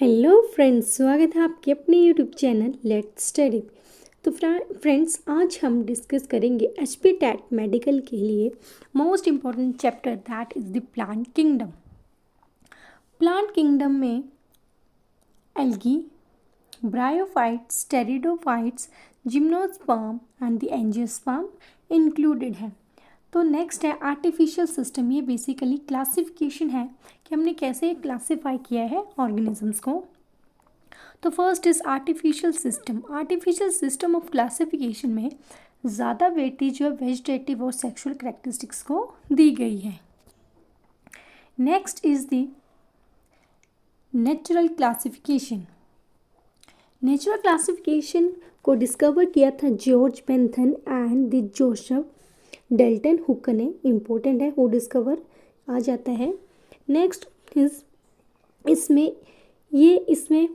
Hello friends, स्वागत है आपके अपने यूट्यूब चैनल लेट्स स्टडी। तो फ्रेंड्स, आज हम डिस्कस करेंगे एचपी टैट मेडिकल के लिए most important chapter that is the plant kingdom. Plant kingdom में algae, bryophytes, pteridophytes, gymnosperm and the angiosperm included है। तो नेक्स्ट है आर्टिफिशियल सिस्टम। ये बेसिकली क्लासिफिकेशन है कि हमने कैसे क्लासीफाई किया है ऑर्गेनिजम्स को। तो first is artificial system. Artificial system of classification में ज़्यादा वेटेज जो वेजिटेटिव और सेक्सुअल करेक्टरिस्टिक्स को दी गई है। Next is the natural classification. Natural classification को डिस्कवर किया था George Bentham and the Joseph Dalton Hooker ने। इम्पोर्टेंट है, वो डिस्कवर आ जाता है। नेक्स्ट इज इसमें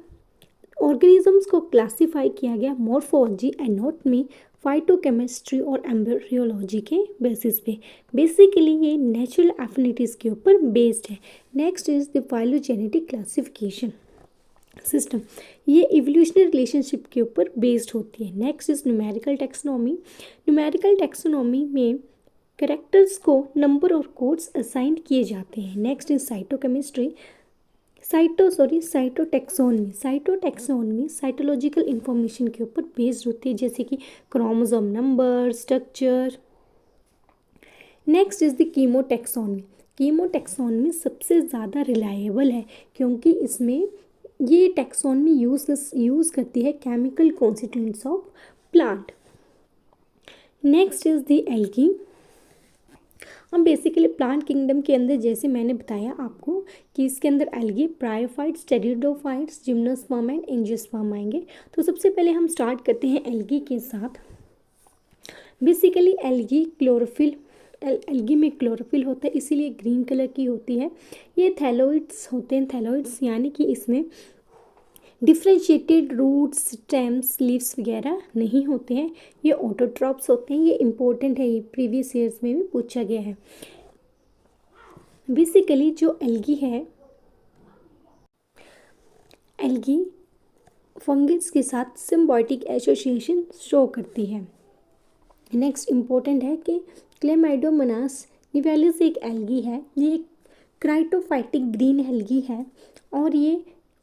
ऑर्गेनिजम्स को क्लासिफाई किया गया मॉर्फोलॉजी, एनाटॉमी, फाइटोकेमिस्ट्री और एम्ब्रियोलॉजी के बेसिस पे। बेसिकली ये नेचुरल एफिनिटीज़ के ऊपर बेस्ड है। Next is the phylogenetic classification system. ये इवोल्यूशनरी रिलेशनशिप के ऊपर बेस्ड होती है। Next is numerical taxonomy. Numerical taxonomy में कैरेक्टर्स को नंबर और कोड्स असाइन किए जाते हैं। Next is cytochemistry. Cytotaxonomy. Cytotaxonomy cytological information के ऊपर बेस्ड होती है, जैसे कि chromosome number, structure. Next is the chemotaxonomy. Chemotaxonomy सबसे ज़्यादा रिलायबल है क्योंकि इसमें ये टैक्सोनमी यूज़ करती है chemical constituents of plant. Next is the algae. हम बेसिकली प्लांट किंगडम के अंदर जैसे मैंने बताया आपको कि इसके अंदर algae, bryophytes, pteridophytes, gymnosperm and angiosperm आएंगे। तो सबसे पहले हम स्टार्ट करते हैं एल्गी के साथ। बेसिकली एल्गी में क्लोरोफिल होता है, इसीलिए ग्रीन कलर की होती है। ये थैलोइड्स होते हैं। थैलोइड्स यानी कि इसमें डिफ्रेंशिएटेड रूट्स, स्टेम्स, लीव्स वगैरह नहीं होते हैं। ये ऑटोट्रॉप्स होते हैं। ये इम्पोर्टेंट है, ये प्रीवियस ईयर्स में भी पूछा गया है। बेसिकली जो एल्गी है, एल्गी फंगस के साथ सिम्बायोटिक एसोसिएशन शो करती है। नेक्स्ट इम्पोर्टेंट है कि क्लेमाइडोमोनास निवेलिस एक एल्गी है। ये एक क्राइटोफाइटिक ग्रीन एल्गी है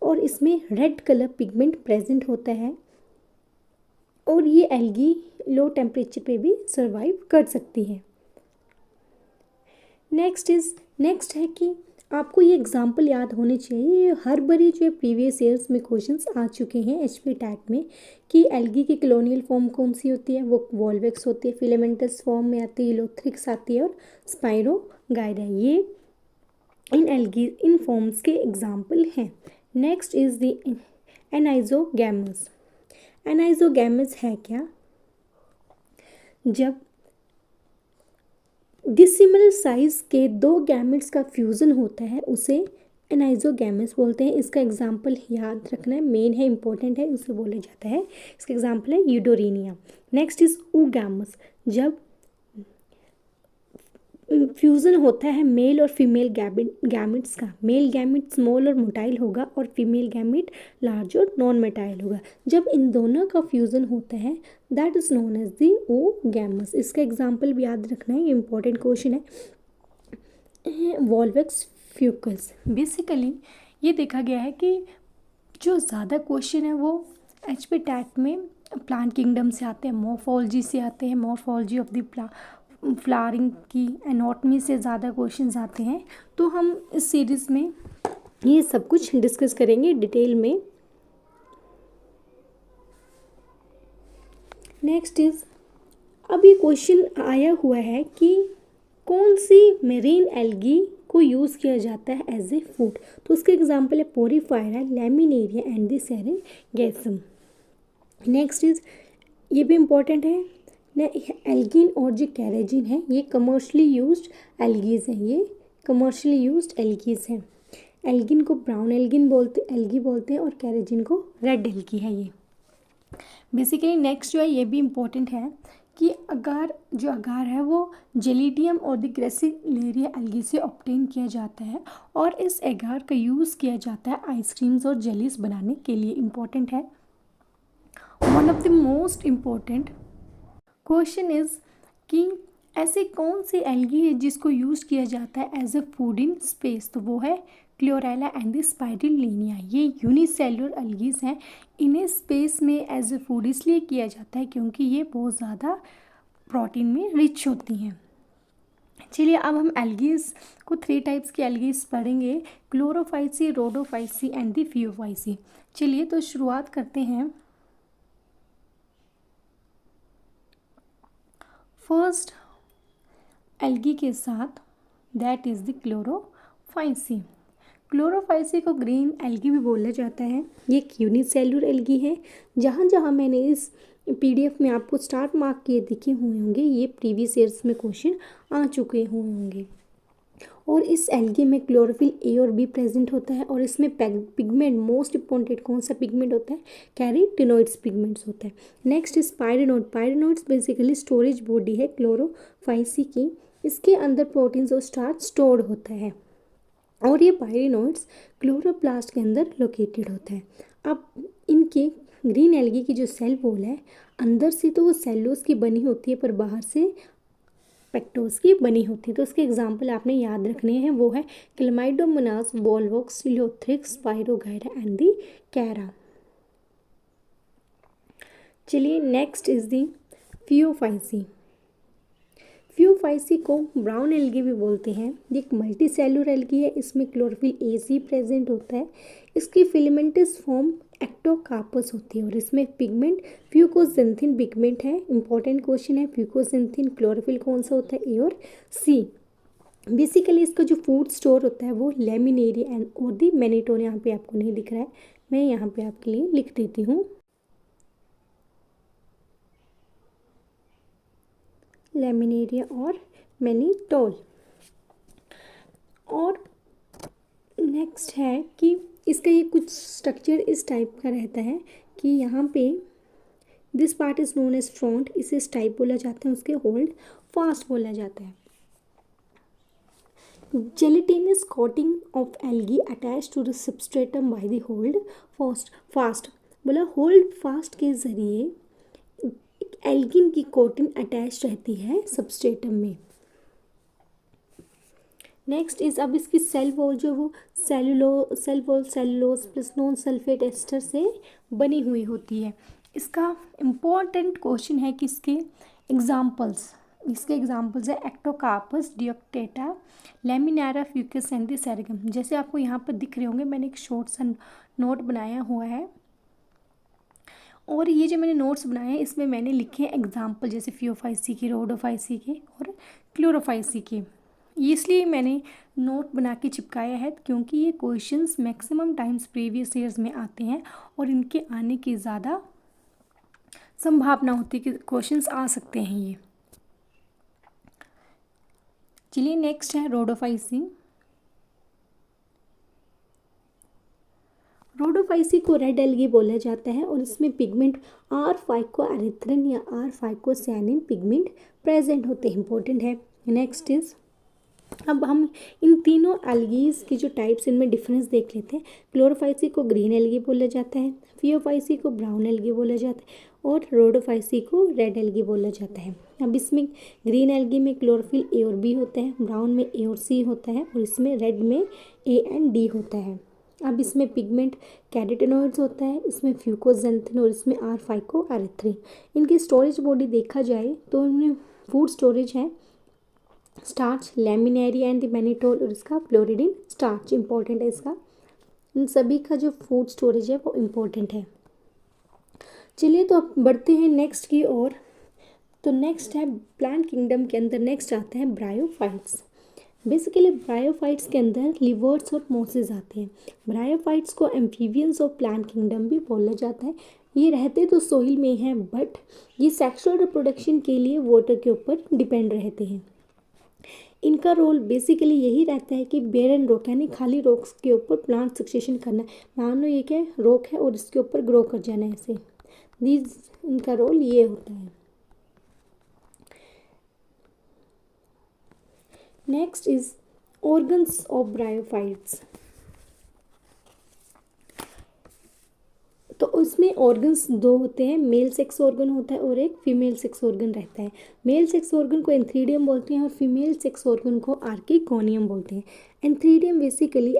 और इसमें रेड कलर पिगमेंट प्रेजेंट होता है और ये एल्गी लो टेम्परेचर पे भी सरवाइव कर सकती है। नेक्स्ट है कि आपको ये एग्जांपल याद होने चाहिए। ये हर बारी जो प्रीवियस ईयर्स में क्वेश्चंस आ चुके हैं एचपी टैट में कि एल्गी की कॉलोनियल फॉर्म कौन सी होती है। वो वॉल्वेक्स होती है, फिलामेंटस फॉर्म में आती है, इलोथ्रिक्स आती है और स्पाइरोगाइरा। ये इन फॉर्म्स के एग्जाम्पल हैं। Next is the anisogamous. Anisogamous है क्या? जब डिसिमिलर साइज के दो गैमेट्स का फ्यूज़न होता है उसे एनाइजोगैमस बोलते हैं। इसका एग्जाम्पल याद रखना है, मेन है, इंपॉर्टेंट है, उसे बोला जाता है। इसका एग्जाम्पल है यूडोरिनिया। Next is oogamous। जब फ्यूज़न होता है मेल और फीमेल गैमेट्स का। मेल गैमेट स्मॉल और मोटाइल होगा और फीमेल गैमेट लार्ज और नॉन मोटाइल होगा। जब इन दोनों का फ्यूज़न होता है that is known as the oogamous। इसका एग्जाम्पल भी याद रखना है, इंपॉर्टेंट क्वेश्चन है। वॉल्वेक्स फ्यूकस। बेसिकली ये देखा गया है कि जो ज़्यादा क्वेश्चन है वो एचपी टैट में प्लांट किंगडम से आते हैं, मॉर्फोलॉजी से आते हैं। मॉर्फोलॉजी ऑफ द फ्लावरिंग की एनाटॉमी से ज़्यादा क्वेश्चंस आते हैं। तो हम इस सीरीज़ में ये सब कुछ डिस्कस करेंगे डिटेल में। नेक्स्ट इज, अब ये क्वेश्चन आया हुआ है कि कौन सी मेरीन एल्गी को यूज़ किया जाता है एज ए फूड। तो उसके एग्जांपल है Porphyra, Laminaria and the Sargassum. Next is, ये भी इम्पोर्टेंट है, एल्गिन और जो कैरेजिन है ये कमर्शली यूज्ड एल्गीज हैं। ये कमर्शली यूज्ड एल्गीज हैं। एल्गिन को ब्राउन एल्गी बोलते हैं और कैरेजिन को रेड एल्गी है। ये बेसिकली नेक्स्ट जो है ये भी इम्पोर्टेंट है कि जो अगार है वो जेलिडियम और द ग्रेसिलेरिया एल्गी से ऑब्टेन किया जाता है और इस अगार का यूज़ किया जाता है आइसक्रीम्स और जेलीज बनाने के लिए। इम्पॉर्टेंट है। One of the most important question is कि ऐसे कौन से एल्गी है जिसको यूज़ किया जाता है as a food in space, तो वो है क्लोरेला एंड द स्पाइरुलिना। ये यूनिसेलुलर एल्गीज हैं। इन्हें स्पेस में एज अ फूड इसलिए किया जाता है क्योंकि ये बहुत ज़्यादा प्रोटीन में रिच होती हैं। चलिए अब हम एल्गीज को 3 टाइप्स की एल्गीज पढ़ेंगे, Chlorophyceae, Rhodophyceae and the Phaeophyceae. चलिए तो शुरुआत करते हैं फर्स्ट एल्गी के साथ, that is the Chlorophyceae. Chlorophyceae को ग्रीन एल्गी भी बोला जाता है। ये एक यूनिसेलुलर एल्गी है। जहाँ जहाँ मैंने इस पीडीएफ में आपको स्टार मार्क किए दिखे हुए होंगे, ये प्रीवियस ईयर्स में क्वेश्चन आ चुके हुए होंगे। और इस एल्गी में क्लोरोफिल ए और बी प्रेजेंट होता है और इसमें पिगमेंट, मोस्ट इंपॉर्टेंट कौन सा पिगमेंट होता है, कैरोटीनॉइड्स पिगमेंट्स होता है। Next is pyrenoid. Pyrenoids basically storage body है क्लोरोफाइसी की। इसके अंदर प्रोटीन्स और स्टार्च स्टोर्ड होता है और ये पायरेनोइड्स क्लोरोप्लास्ट के अंदर लोकेटेड होता है। अब इनके ग्रीन एल्गी की जो सेल वॉल है, अंदर से तो वो सेल्यूलोज की बनी होती है पर बाहर से पेक्टोज की बनी होती है। तो उसके एग्जाम्पल आपने याद रखने हैं, वो है क्लमाइडोमोनास, बोलवॉक्स, सिलोथ्रिक्स, स्पाइरोगाइरा एंड दी कैरा। चलिए next is the Phaeophyceae. Phaeophyceae को ब्राउन एल्गी भी बोलते हैं। ये एक मल्टी सेलुलर एल्गी है। इसमें क्लोरोफिल ए सी प्रेजेंट होता है। इसकी फिलामेंटस फॉर्म एक्टोकार्पस होती है और इसमें पिगमेंट फ्यूकोजेंथिन पिगमेंट है। इंपॉर्टेंट क्वेश्चन है, फ्यूकोजेंथिन क्लोरोफिल कौन सा होता है, ए और सी। बेसिकली इसका जो फूड स्टोर होता है वो लेमिनेरिया एंड और दी मैनिटोन, यहाँ पे आपको नहीं दिख रहा है, मैं यहाँ पे आपके लिए लिख देती हूँ, लेमिनेरिया और मैनिटोल। और नेक्स्ट है कि इसका ये कुछ स्ट्रक्चर इस टाइप का रहता है कि यहाँ पे this part is known as frond, इसे स्टाइप बोला जाता है, उसके होल्ड फास्ट बोला जाता है। Gelatinous coating of algae attach to the substratum by the holdfast बोला, होल्ड फास्ट के जरिए एल्गिन की कोटिंग अटैच रहती है सबस्ट्रेटम में। नेक्स्ट इज, अब इसकी सेल वॉल जो वो cellulose plus non sulphate ester से बनी हुई होती है। इसका इम्पोर्टेंट क्वेश्चन है कि इसके एग्जाम्पल्स है एक्टोकार्पस, डियोक्टेटा, लेमिनारा, फ्यूकस एंड सेरेगम। जैसे आपको यहाँ पर दिख रहे होंगे, मैंने एक शॉर्ट सा नोट बनाया हुआ है और ये जो मैंने नोट्स बनाए हैं इसमें मैंने लिखे हैं एग्जाम्पल, जैसे फियोफाइसी के, रोडोफाइसी के और क्लोरोफाइसी के। इसलिए मैंने नोट बना के चिपकाया है क्योंकि ये questions maximum times previous years में आते हैं और इनके आने की ज़्यादा संभावना होती है कि क्वेश्चंस आ सकते हैं ये। चलिए नेक्स्ट है रोडोफाइसी। रोडोफाइसी को रेड एल्गी बोला जाता है और इसमें पिगमेंट R-फाइकोएरिथ्रिन या R-फाइकोसायनिन पिगमेंट प्रेजेंट होते हैं। इंपॉर्टेंट है। नेक्स्ट इज, अब हम इन तीनों एल्गीज की जो टाइप्स, इनमें डिफरेंस देख लेते हैं। क्लोरोफाइसी को ग्रीन एल्गी बोला जाता है, फियोफाइसी को ब्राउन एल्गी बोला जाता है और रोडोफाइसी को रेड एल्गी बोला जाता है। अब इसमें ग्रीन एल्गी में क्लोरोफिल ए और बी होता है, ब्राउन में ए और सी होता है और इसमें रेड में ए एंड डी होता है। अब इसमें पिगमेंट कैरोटीनॉइड्स होता है, इसमें फ्यूकोजेंथिन और इसमें R-फाइकोएरिथ्रिन। इनकी स्टोरेज बॉडी देखा जाए तो इनमें फूड स्टोरेज है starch, laminaria and the mannitol और इसका फ्लोरिडिन स्टार्च इंपॉर्टेंट है इसका। इन सभी का जो फूड स्टोरेज है वो इम्पोर्टेंट है। चलिए तो अब बढ़ते हैं नेक्स्ट की ओर। तो नेक्स्ट है प्लांट किंगडम के अंदर नेक्स्ट आता है ब्रायोफाइट्स। बेसिकली ब्रायोफाइट्स के अंदर लिवर्स और मोसेस आते हैं। ब्रायोफाइट्स को एम्फीबियंस ऑफ प्लांट किंगडम भी बोला जाता है। ये रहते तो सोइल में हैं बट ये सेक्सुअल रिप्रोडक्शन के लिए वाटर के ऊपर डिपेंड रहते हैं। इनका रोल बेसिकली यही रहता है कि बेरन रॉक यानी खाली रॉक्स के ऊपर प्लांट सक्सेशन करना है। मान लो ये क्या रॉक है और इसके ऊपर ग्रो कर जाना है ऐसे, इनका रोल ये होता है। Next is organs of bryophytes. तो उसमें ऑर्गन्स दो होते हैं, मेल सेक्स ऑर्गन होता है और एक फीमेल सेक्स ऑर्गन रहता है। मेल सेक्स ऑर्गन को एंथ्रीडियम बोलते हैं और फीमेल सेक्स ऑर्गन को आर्किगोनियम बोलते हैं। एंथ्रीडियम बेसिकली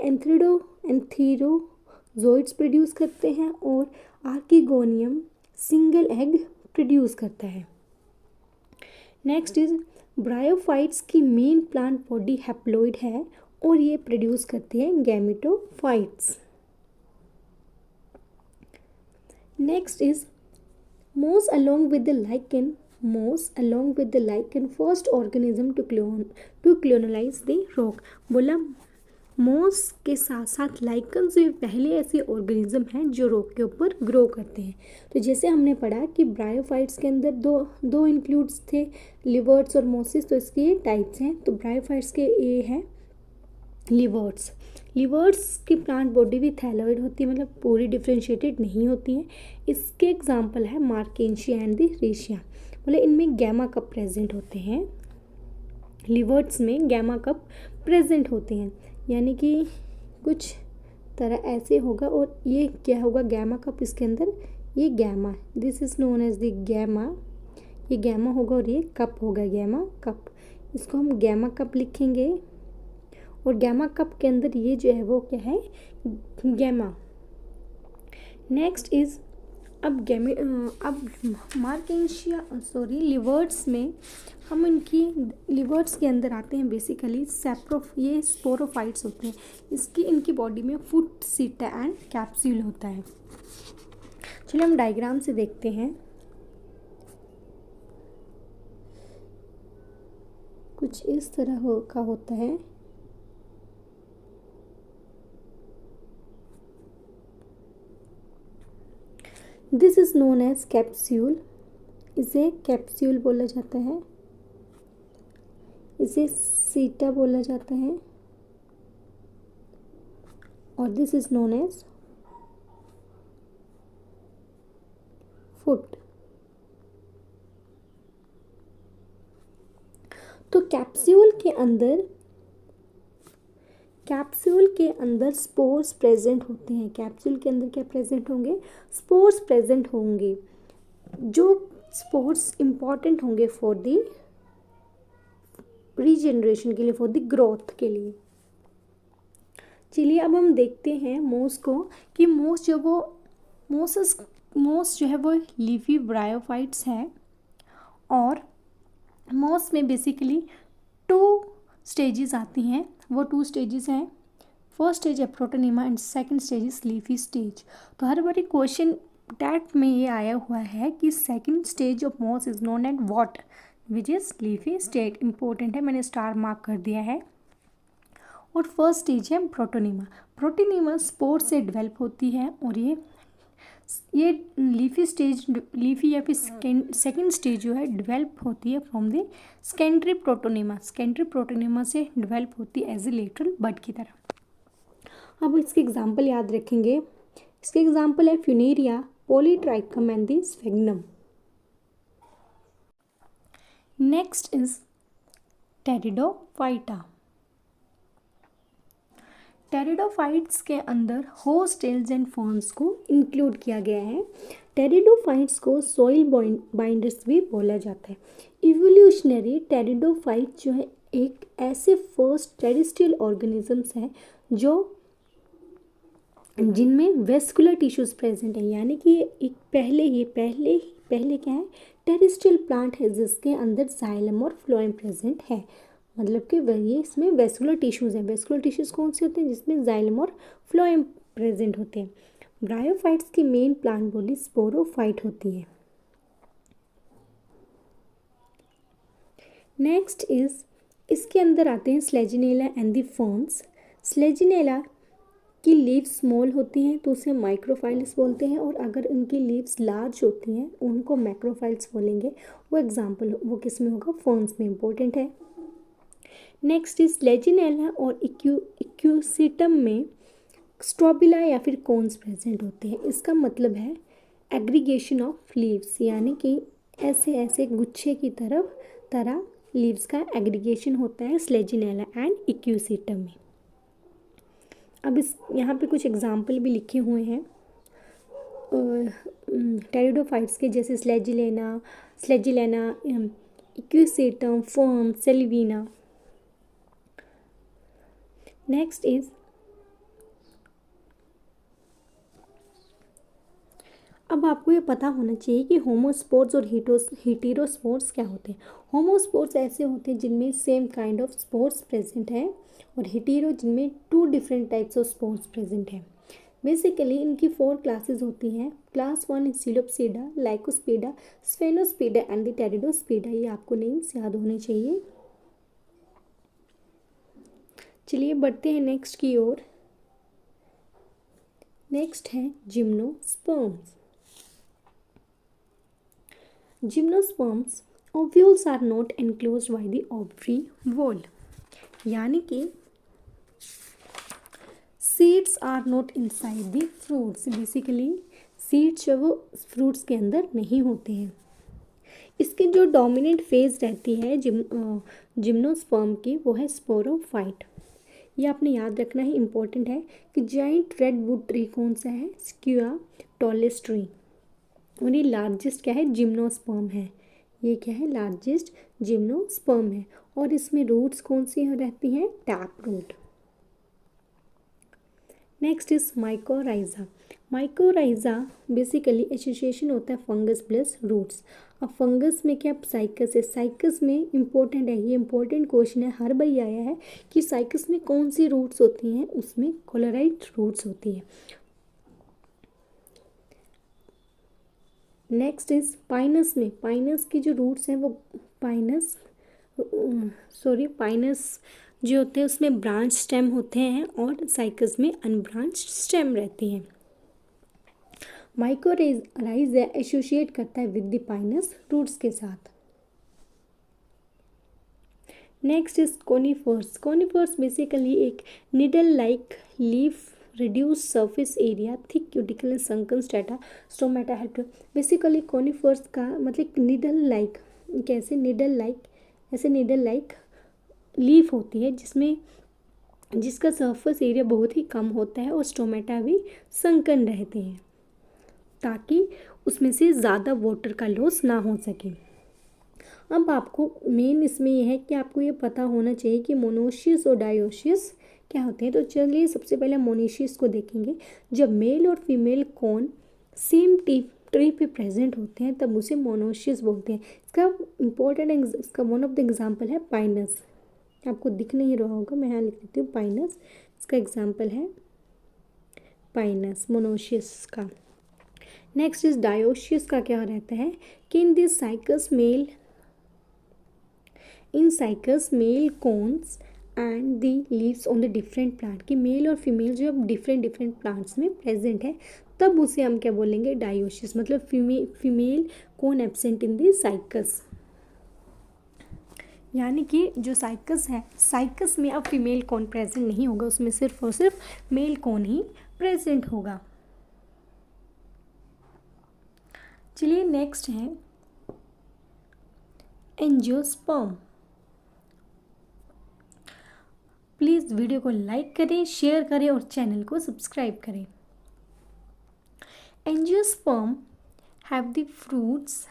एंथीरोजोइड्स प्रोड्यूस करते हैं और आर्किगोनियम सिंगल एग प्रोड्यूस करता है। नेक्स्ट इज ब्रायोफाइट्स की मेन प्लांट बॉडी हैप्लॉइड है और ये प्रोड्यूस करते हैं gametophytes. Next is moss along with the lichen first organism to colonize the rock। बोला मोस के साथ साथ लाइकन से पहले ऐसे ऑर्गेनिज्म हैं जो रॉक के ऊपर ग्रो करते हैं। तो जैसे हमने पढ़ा कि ब्रायोफाइट्स के अंदर दो इंक्लूड्स थे, लिवर्ट्स और मोसिस, तो इसके ये टाइप्स हैं। तो ब्रायोफाइट्स के ये है लिवर्ट्स। लिवर्ट्स की प्लांट बॉडी भी थैलॉइड होती है, मतलब पूरी डिफ्रेंशिएटेड नहीं होती है। इसके एग्जांपल है मार्केंशिया एंड द रेशिया। मतलब इनमें गैमा कप प्रेजेंट होते हैं, लिवर्ट्स में गैमा कप प्रेजेंट होते हैं, यानी कि कुछ तरह ऐसे होगा। और ये क्या होगा, गैमा कप इसके अंदर, ये gemma, this is known as the gemma, ये गैमा होगा और ये कप होगा गैमा कप। इसको हम गैमा कप लिखेंगे और गैमा कप के अंदर ये जो है वो क्या है, गैमा। नेक्स्ट इज अब मार्केंशिया लिवर्ट्स में हम इनकी लिवर्ट्स के अंदर आते हैं। बेसिकली ये स्पोरोफाइट्स होते हैं। इनकी बॉडी में फुट, सीटा एंड कैप्सूल होता है। चलिए हम डायग्राम से देखते हैं। कुछ इस तरह का होता है। This is known as capsule, इसे कैप्सूल बोला जाता है, इसे सीटा बोला जाता है और this is known as foot. तो कैप्सूल के अंदर स्पोर्स प्रेजेंट होते हैं। कैप्सूल के अंदर क्या प्रेजेंट होंगे, स्पोर्स प्रेजेंट होंगे, जो स्पोर्स इंपॉर्टेंट होंगे फॉर द रीजनरेशन के लिए, फॉर द ग्रोथ के लिए। चलिए अब हम देखते हैं मोस को, कि मोस जो है वो लीफी ब्रायोफाइट्स है। और मोस में बेसिकली 2 स्टेजेस आती हैं। वो 2 स्टेजेस हैं, फर्स्ट स्टेज है protonema and second stage is leafy stage. तो हर बारी क्वेश्चन टैट में ये आया हुआ है कि सेकंड स्टेज ऑफ मोस is known at what, which is leafy stage. Important है, मैंने स्टार मार्क कर दिया है। और फर्स्ट स्टेज है प्रोटोनिमा। प्रोटोनिमा स्पोर से डेवलप होती है और ये लीफी या फिर सेकेंड स्टेज जो है डेवलप होती है from the secondary protonema. Secondary protonema से डेवलप होती है एज ए लेटरल बड की तरह। अब इसके एग्जाम्पल याद रखेंगे। इसके एग्जाम्पल है Funaria, Polytrichum and the स्फेग्नम। Next is pteridophyta. Pteridophytes के अंदर होस्ट टेल्स एंड फर्न्स को इंक्लूड किया गया है। टेरिडोफाइट्स को सॉइल बाइंडर्स भी बोला जाता है। इवोल्यूशनरी टेरिडोफाइट जो है एक ऐसे फर्स्ट टेरेस्ट्रियल ऑर्गेनिजम्स हैं जिनमें वेस्कुलर टिश्यूज प्रेजेंट है, यानी कि एक पहले क्या है, टेरेस्ट्रियल प्लांट है जिसके अंदर जाइलम और फ्लोएम प्रेजेंट है। मतलब कि ये इसमें वेस्कुलर टिश्यूज हैं। वेस्कुलर टिश्यूज कौन से होते हैं, जिसमें जाइलम और फ्लोएम प्रेजेंट होते हैं। ब्रायोफाइट्स की मेन प्लांट बॉडी स्पोरोफाइट होती है। नेक्स्ट इज इसके अंदर आते हैं स्लेजिनेला एंड द फर्न्स। स्लेजिनेला की लीव्स स्मॉल होती हैं तो उसे माइक्रोफाइल्स बोलते हैं, और अगर उनकी लीव्स लार्ज होती हैं उनको मैक्रोफाइल्स बोलेंगे। वो एग्जाम्पल वो किस में होगा, फर्न्स में। इंपॉर्टेंट है। नेक्स्ट इज लेजिनेला और इक्यूसिटम में स्ट्रोबिला या फिर कोन्स प्रेजेंट होते हैं। इसका मतलब है एग्रीगेशन ऑफ लीव्स, यानी कि ऐसे गुच्छे की तरह लीव्स का एग्रीगेशन होता है स्लेजिनेला एंड इक्यूसिटम में। अब इस यहाँ पे कुछ एग्जाम्पल भी लिखे हुए हैं टेरिडोफाइट्स के, जैसे स्लेजिलेना, इक्यूसिटम, फर्म, सेलिवीना। नेक्स्ट इज, अब आपको ये पता होना चाहिए कि होमोस्पोर्स और हेटेरोस्पोर्स क्या होते हैं। होमोस्पोर्स ऐसे होते हैं जिनमें same kind of spores present है, और हेटेरो जिनमें 2 different types of spores present है। बेसिकली इनकी 4 क्लासेस होती हैं। Class 1 Psilopsida, Lycopsida, Sphenopsida and Pteropsida. ये आपको नेम्स याद होने चाहिए। चलिए बढ़ते हैं नेक्स्ट की ओर। नेक्स्ट है gymnosperms. Gymnosperms ovules are not enclosed by the ovary wall, यानी कि seeds are not inside the fruits. Basically seeds जो वो फ्रूट्स के अंदर नहीं होते हैं। इसके जो डोमिनेंट फेज रहती है जिम्नोस्पर्म की, वो है स्पोरोफाइट। ये आपने याद रखना है, इम्पोर्टेंट है कि जाइंट रेडवुड ट्री कौन सा है, स्क्यूआ टॉलेस्ट ट्री। और ये लार्जेस्ट क्या है, जिम्नोस्पर्म है। ये क्या है, लार्जेस्ट जिम्नोस्पर्म है। और इसमें रूट्स कौन सी रहती हैं, tap root. Next is mycorrhiza. Mycorrhiza basically association होता है फंगस प्लस रूट्स। अब फंगस में क्या साइकस है, साइकस में इम्पोर्टेंट है, ये इम्पोर्टेंट क्वेश्चन है, हर बार आया है कि साइकस में कौन सी रूट्स होती हैं, उसमें कोलोराइड रूट्स होती है। नेक्स्ट इज पाइनस में, पाइनस की जो रूट्स हैं वो पाइनस जो होते हैं उसमें ब्रांच स्टेम होते हैं, और साइकस में अनब्रांच स्टेम रहती हैं। माइकोराइजा एसोसिएट करता है विद द पाइनस रूट्स के साथ। Next is conifers. Conifers basically एक needle like leaf reduce surface area thick cuticle sunken stomata help. Basically conifers का मतलब निडल लाइक, कैसे निडल लाइक, ऐसे निडल लाइक लीफ होती है जिसका सरफेस एरिया बहुत ही कम होता है, और स्टोमेटा भी संकन रहते हैं ताकि उसमें से ज़्यादा वाटर का लॉस ना हो सके। अब आपको मेन इसमें यह है कि आपको ये पता होना चाहिए कि मोनोशियस और डायोशियस क्या होते हैं। तो चलिए सबसे पहले मोनोशियस को देखेंगे। जब मेल और फीमेल कॉर्न सेम ट्री पे प्रेजेंट होते हैं तब उसे मोनोशियस बोलते हैं। इसका वन ऑफ द एग्जाम्पल है पाइनस। आपको दिख नहीं रहा होगा, मैं यहाँ लिख देती हूँ पाइनस। इसका एग्जाम्पल है पाइनस मोनोशियस का। नेक्स्ट इज डायोशियस का क्या रहता है कि in cycas male cones and the leaves on the different plant, कि मेल और फीमेल जो डिफरेंट प्लांट्स में प्रेजेंट है तब उसे हम क्या बोलेंगे, डायोशियस। मतलब फीमेल कौन एब्सेंट इन द साइकस, यानी कि जो साइकस है, साइकस में अब फीमेल कौन प्रेजेंट नहीं होगा, उसमें सिर्फ और सिर्फ मेल कौन ही प्रेजेंट होगा। चलिए नेक्स्ट है एंजियोस्पर्म। प्लीज़ वीडियो को लाइक करें, शेयर करें और चैनल को सब्सक्राइब करें। Angiosperm have the fruits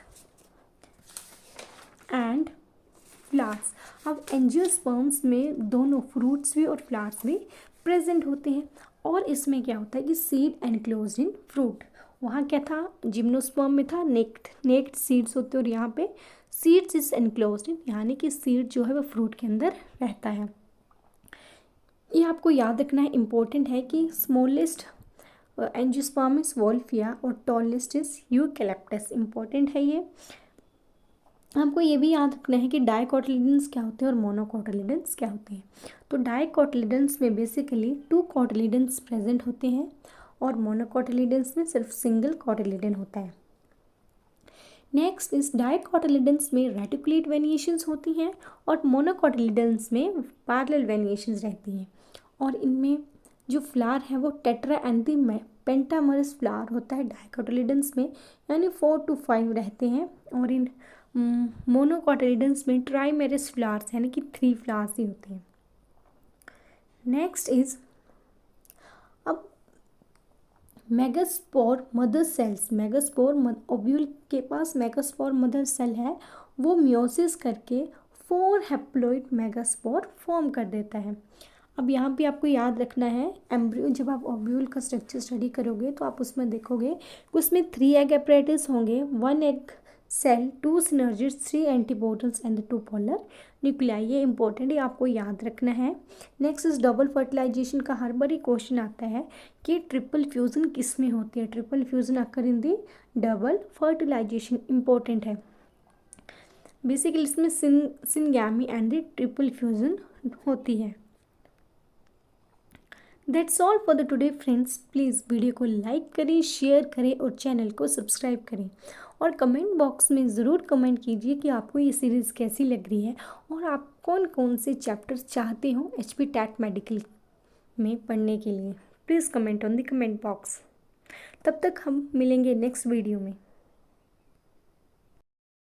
and flowers. अब एंजियोस्पर्म्स में दोनों फ्रूट्स भी और फ्लावर्स भी प्रेजेंट होते हैं। और इसमें क्या होता है कि सीड एनक्लोज्ड इन फ्रूट। वहाँ क्या था, जिम्नोस्पर्म में था नेक्ड सीड्स होते हैं, और यहाँ पे सीड्स इज एनक्लोज्ड इन, यानी कि सीड जो है वो फ्रूट के अंदर रहता है। ये आपको याद रखना है, इम्पोर्टेंट है कि स्मॉलेस्ट एंजियोस्पर्म इज वोल्फिया और टॉलेस्ट इज यूकैलिप्टस। इम्पोर्टेंट है ये। आपको ये भी याद रखना है कि डाइकोटिलिडन्स क्या होते हैं और मोनोकोटिलिडन्स क्या होते हैं। तो डाइकोटिलिडन्स में बेसिकली 2 कोटिलिडन्स प्रेजेंट होते हैं, और मोनोकोटिलिडन्स में सिर्फ सिंगल कोटिलिडन होता है। नेक्स्ट इस डाइकोटिलिडन्स में रेटिकुलेट वेरिएशंस होती हैं, और मोनोकोटिलिडन्स में पैरेलल वेरिएशंस रहती हैं। और इनमें जो फ्लावर है वो टेट्रा एंड पेंटामरस फ्लावर होता है डाइकोटिलिडन्स में, यानी 4 to 5 रहते हैं। और इन मोनोकोटिलिडन्स में ट्राइमेरस फ्लावर्स यानी कि 3 फ्लावर्स ही होते हैं। नेक्स्ट इज अब megaspore mother cells. Megaspore ovule के पास मेगास्पोर मदर सेल है, वो मियोसिस करके 4 हैप्लॉइड मेगास्पोर फॉर्म कर देता है। अब यहाँ पे आपको याद रखना है, एम्ब्रियो जब आप ओव्यूल का स्ट्रक्चर स्टडी करोगे तो आप उसमें देखोगे कि उसमें 3 एग एपरेटस होंगे, 1 egg cell, 2 synergids, 3 antipodals and 2 polar nuclei. ये इंपॉर्टेंट है, आपको याद रखना है। नेक्स्ट इज डबल फर्टिलाइजेशन का हर बार क्वेश्चन आता है कि ट्रिपल फ्यूजन किस में होती है। ट्रिपल फ्यूजन अकर इन दी डबल फर्टिलाइजेशन, इंपॉर्टेंट है। बेसिकली इसमें syngamy and the triple fusion होती है। That's all for the today friends. Please video को लाइक करें, शेयर करें और चैनल को सब्सक्राइब करें। और कमेंट बॉक्स में ज़रूर कमेंट कीजिए कि आपको ये सीरीज़ कैसी लग रही है और आप कौन कौन से चैप्टर्स चाहते हो HP टैट मेडिकल में पढ़ने के लिए। Please comment on the comment box. तब तक हम मिलेंगे नेक्स्ट वीडियो में।